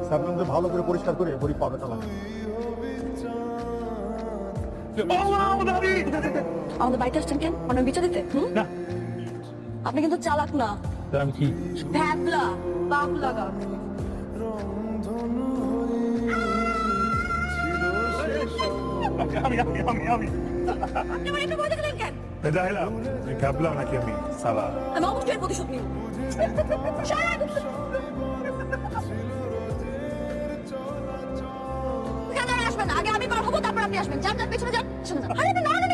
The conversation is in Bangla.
সাবলুনকে ভালো করে পরিষ্কার করে বড়ি পাউডারটা লাগান। আমাদের বাড়িতে আসছেন কেন? অনেক বিচার দিতে? না আপনি কিন্তু চালাক না, আমি কি ভ্যাবলা, বাবলাগা। আমি আপনি আমার একটু ভয় দেখালেন কেন? দেখাইলাম ভাবলাম নাকি আমি সালা আমি অবশ্যই এর প্রতিশোধ নিব। এখানে আর আসবেন না। আগে আমি পার হবো, তারপর আপনি আসবেন। যান যান, পেছনে যান, পেছনে যান। আরে আপনি নড়ানড়ি